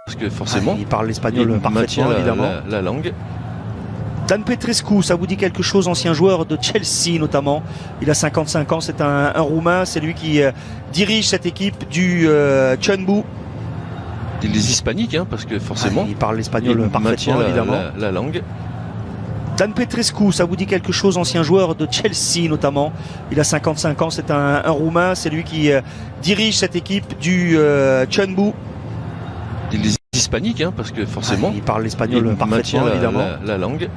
Parce que forcément, il parle l'espagnol parfaitement, évidemment. La langue. Dan Petrescu, ça vous dit quelque chose, ancien joueur de Chelsea notamment. Il a 55 ans, c'est un Roumain, c'est lui qui dirige cette équipe du Chunbu. Les hispaniques, hein, parce que forcément, il parle l'espagnol parfaitement, évidemment. La langue. Dan Petrescu, ça vous dit quelque chose, ancien joueur de Chelsea notamment. Il a 55 ans, c'est un Roumain, c'est lui qui dirige cette équipe du Chunbu. Les hispaniques, hein, parce que forcément, il parle l'espagnol parfaitement, évidemment. La langue.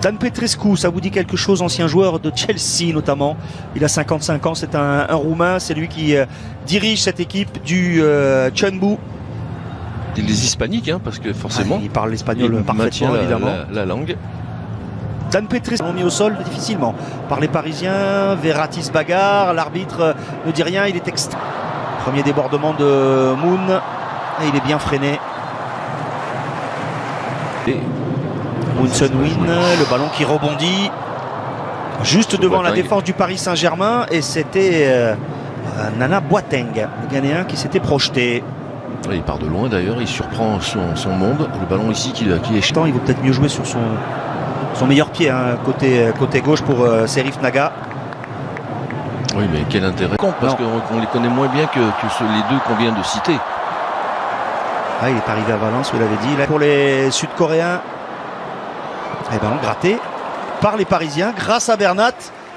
Dan Petrescu, ça vous dit quelque chose, ancien joueur de Chelsea notamment. Il a 55 ans, c'est un Roumain, c'est lui qui dirige cette équipe du Chunbu. Les hispaniques, hein, parce que forcément, il parle l'espagnol parfaitement, évidemment. La langue. Dan Petrescu mis au sol difficilement par les Parisiens. Verratti se bagarre, l'arbitre ne dit rien, il est extra. Premier débordement de Moon et il est bien freiné. Moon Son-win, le ballon qui rebondit juste devant la défense du Paris Saint-Germain et c'était Nana Boateng, le Ghanéen, qui s'était projeté. Il part de loin d'ailleurs, il surprend son monde. Le ballon ici qui est il vaut peut-être mieux jouer sur son meilleur pied, hein, côté gauche pour Serif Naga. Oui, mais quel intérêt, parce qu'on les connaît moins bien que les deux qu'on vient de citer. Ah, il est arrivé à Valence, vous l'avez dit. Là, pour les Sud-Coréens, ballon gratté par les Parisiens grâce à Bernat.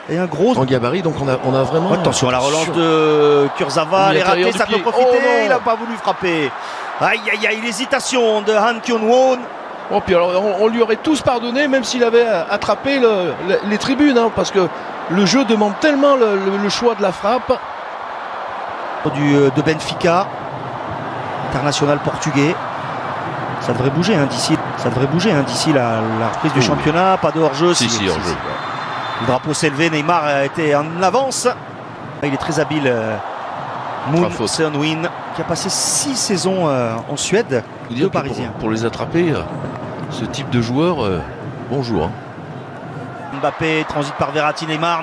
Et un gros en gabarit, donc on a vraiment. Attention à la relance de Kurzawa, elle est ratée, ça peut profiter. Il n'a pas voulu frapper. Aïe aïe aïe, l'hésitation de Han Kyun-won. Oh, puis alors on lui aurait tous pardonné, même s'il avait attrapé les tribunes, hein, parce que le jeu demande tellement le choix de la frappe. De Benfica, international portugais. Ça devrait bouger d'ici. Ça devrait bouger d'ici la reprise du championnat. Pas de hors-jeu. Si, hors-jeu. Le drapeau s'est levé, Neymar a été en avance. Il est très habile, Moon Son-win, qui a passé 6 saisons en Suède, deux Parisiens. Pour les attraper, ce type de joueur, bonjour. Hein. Mbappé transite par Verratti, Neymar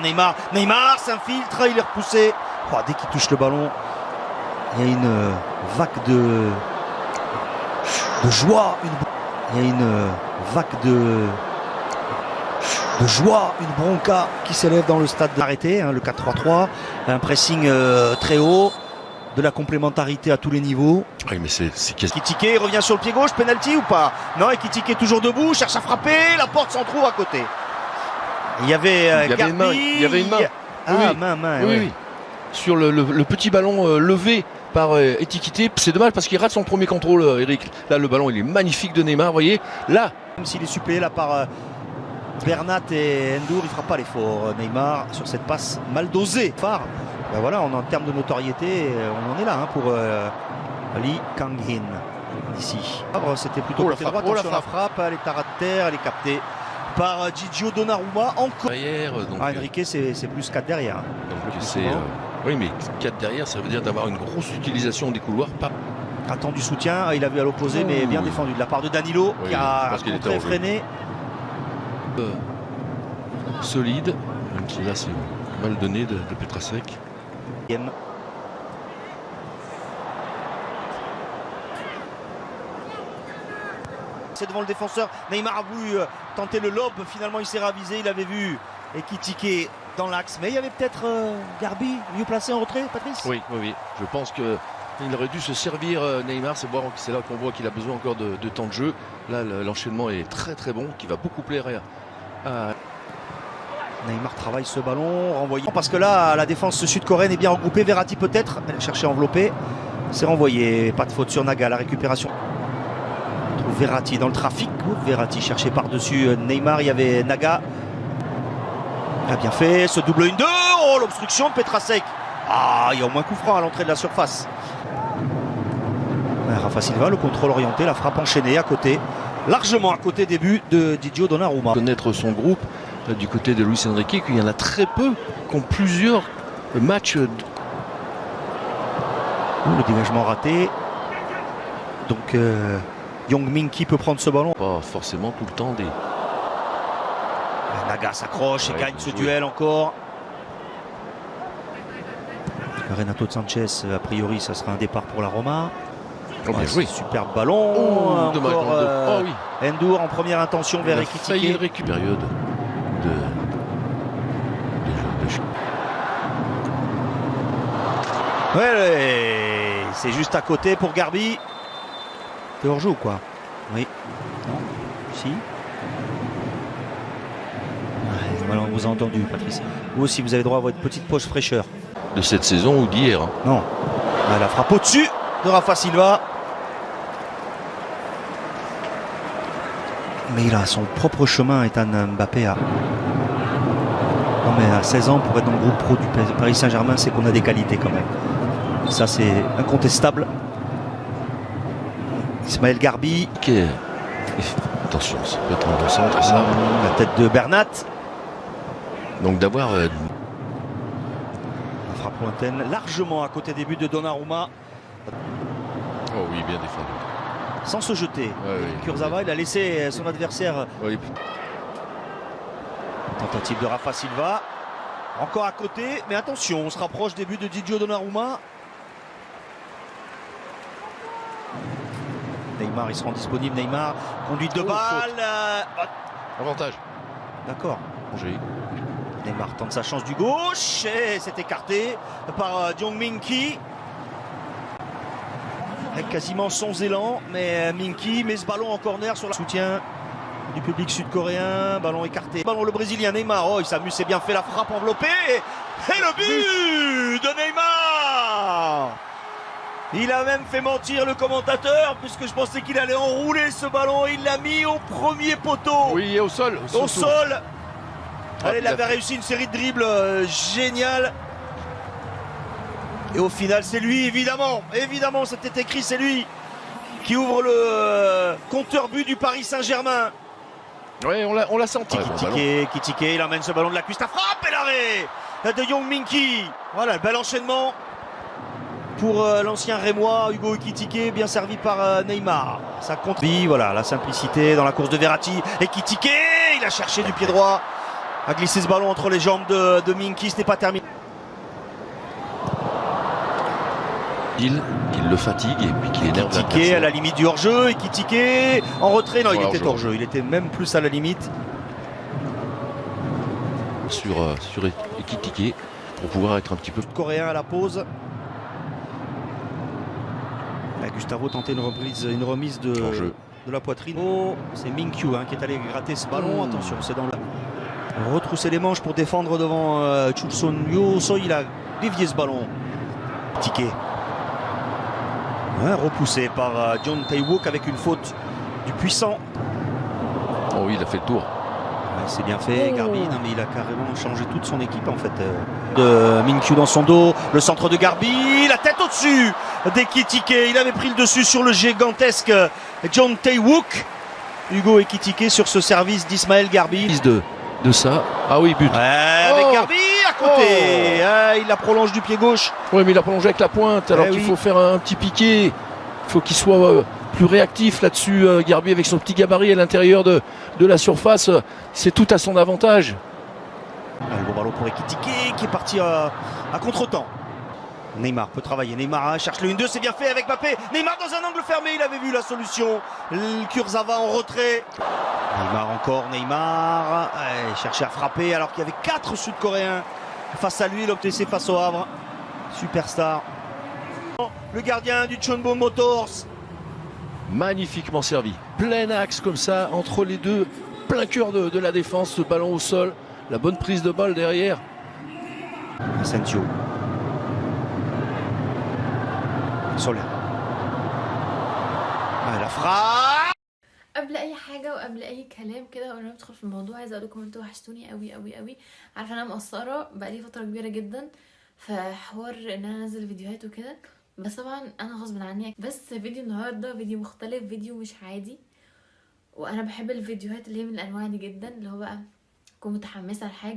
s'infiltre, il est repoussé. Oh, dès qu'il touche le ballon, il y a une vague de joie. Il y a une vague de joie, une bronca qui s'élève dans le stade arrêté, le 4-3-3, un pressing très haut, de la complémentarité à tous les niveaux. Oui, mais c'est Ekitike revient sur le pied gauche, penalty ou pas? Non, Ekitike est toujours debout, cherche à frapper, la porte s'en trouve à côté. Il y avait Garbi. Il y avait une main. Oui. Sur le petit ballon levé par Ekitike. C'est dommage parce qu'il rate son premier contrôle, Eric. Là, le ballon, il est magnifique de Neymar, vous voyez. Là, même s'il est suppléé là par Bernat et Ndour, il ne fera pas l'effort. Neymar sur cette passe mal dosée. Phare. Ben voilà, en termes de notoriété, on en est là pour Lee Kang-in ici. C'était plutôt côté droit. Attention, la frappe, elle est à ras de terre, elle est captée par Gigio Donnarumma. Encore. Enrique, c'est plus 4 derrière. Donc oui, mais 4 derrière, ça veut dire d'avoir une grosse utilisation des couloirs. Attend du soutien, il a vu à l'opposé, mais bien défendu de la part de Danilo, qui a très freiné. Solide, même si là c'est mal donné de Petrasek. C'est devant le défenseur. Neymar a voulu tenter le lob, finalement il s'est ravisé, il avait vu Ekitike dans l'axe, mais il y avait peut-être Garbi mieux placé en retrait, Patrice. Oui, je pense qu'il aurait dû se servir Neymar, c'est là qu'on voit qu'il a besoin encore de temps de jeu. Là l'enchaînement est très très bon, qui va beaucoup plaire à Neymar travaille ce ballon, renvoyé. Parce que là, la défense sud-coréenne est bien regroupée. Verratti peut-être, elle cherchait à envelopper. C'est renvoyé, pas de faute sur Naga, la récupération. On trouve Verratti dans le trafic. Verratti cherché par-dessus Neymar, il y avait Naga. Il a bien fait, ce double 1-2. Oh, l'obstruction de Petrasek. Ah, il y a au moins coup franc à l'entrée de la surface. Rafa Silva, le contrôle orienté, la frappe enchaînée à côté. Largement à côté des buts de Gigio Donnarumma. Connaître son groupe du côté de Luis Enrique, qu'il y en a très peu qui ont plusieurs matchs. Le dégagement raté. Donc Yong-min qui peut prendre ce ballon. Pas forcément tout le temps des. Naga s'accroche et gagne ce duel encore. Renato Sanchez, a priori, ça sera un départ pour la Roma. Oh, bien joué. Superbe ballon. Dommage. Encore, Oh oui. Endur en première intention vers Failli Ekitike. récupérer période de jeu. Ouais, c'est juste à côté pour Garbi. T'es hors jeu ou quoi? Oui. Non. Si. Voilà, on vous a entendu, Patrice. Vous aussi, vous avez droit à votre petite poche fraîcheur. De cette saison ou d'hier. Hein. Non. Ah, la frappe au-dessus de Rafa Silva. Mais il a son propre chemin, Ethan Mbappé. Non, mais à 16 ans, pour être dans le groupe pro du Paris Saint-Germain, c'est qu'on a des qualités quand même. Ça, c'est incontestable. Ismaël Garbi. Okay. Attention, ça peut être un bon centre, ça. La tête de Bernat. Donc d'avoir... La frappe lointaine, largement à côté des buts de Donnarumma. Oh oui, bien défendu. Sans se jeter. Ouais, Kurzawa, il a laissé son adversaire. Oui. Tentative de Rafa Silva. Encore à côté, mais attention, on se rapproche des buts de Didio Donnarumma. Neymar, il se rend disponible. Neymar, conduite de balle. Avantage. D'accord. Angers. Neymar tente sa chance du gauche et c'est écarté par Jong Min-ki. Avec quasiment sans élan, mais Min-ki met ce ballon en corner sur le soutien du public sud-coréen. Ballon écarté. Ballon le Brésilien Neymar. Oh, il s'amuse, c'est bien fait, la frappe enveloppée. Et le but de Neymar. Il a même fait mentir le commentateur puisque je pensais qu'il allait enrouler ce ballon. Il l'a mis au premier poteau. Oui, et au sol. Au sol. Allez, il avait réussi une série de dribbles géniale. Et au final, c'est lui, évidemment. Évidemment, c'était écrit, c'est lui qui ouvre le compteur but du Paris Saint-Germain. Oui, on l'a senti. Ekitike, il emmène ce ballon de la cuisse. La frappe et l'arrêt de Jong Min-ki. Voilà, le bel enchaînement pour l'ancien Rémois, Hugo Ekitike, bien servi par Neymar. Ça compte. Voilà, la simplicité dans la course de Verratti. Ekitike, il a cherché du pied droit. A glissé ce ballon entre les jambes de Min-ki, ce n'est pas terminé. Il le fatigue et puis qui énerve Ekitike à la limite du hors-jeu, Ekitike en retrait, non, il était hors-jeu, il était même plus à la limite. Sur Ekitike pour pouvoir être un petit peu... Coréen à la pause. Là, Gustavo tentait une remise de la poitrine. Oh, c'est Min-kyu qui est allé gratter ce ballon, attention, c'est dans le... Retrousser les manches pour défendre devant Chulson Yoso, il a dévié ce ballon. Ekitike. Ouais, repoussé par John Tae-wook avec une faute du puissant. Oh oui, il a fait le tour. Ouais, c'est bien fait, Garbi. Non, mais il a carrément changé toute son équipe en fait. De Min-kyu dans son dos, le centre de Garbi, la tête au-dessus d'Ekitike. Il avait pris le dessus sur le gigantesque John Tae-wook. Hugo Ekitike sur ce service d'Ismaël Garbi. De ça. Ah oui, but. Ouais, avec Garbi à côté. Il la prolonge du pied gauche. Oui, mais il a prolongé avec la pointe alors qu'il faut faire un petit piqué. Il faut qu'il soit plus réactif là-dessus. Garbi avec son petit gabarit à l'intérieur de la surface. C'est tout à son avantage. Le bon ballon pour Ekitike qui est parti à contre-temps. Neymar peut travailler. Neymar cherche le 1-2. C'est bien fait avec Mbappé. Neymar dans un angle fermé. Il avait vu la solution. Kurzawa en retrait. Neymar encore. Neymar cherchait à frapper alors qu'il y avait 4 Sud-Coréens face à lui. Il obtenait face au Havre. Superstar. Le gardien du Chunbo Motors. Magnifiquement servi. Plein axe comme ça entre les deux. Plein cœur de la défense. Ce ballon au sol. La bonne prise de balle derrière. Asensio. سولر la frappe. قبل اي حاجه وقبل اي كلام كده وانا بدخل في الموضوع عايزه اقول لكم انتوا وحشتوني قوي قوي قوي. عارفه انا مقصره بقالي فتره كبيره جدا في حوار ان انا انزل فيديوهات وكده، بس طبعا انا غصب عني. بس فيديو النهارده فيديو مختلف، فيديو مش عادي، وانا بحب الفيديوهات اللي هي من الانواع دي جدا، اللي هو بقى اكون متحمسه لحاجه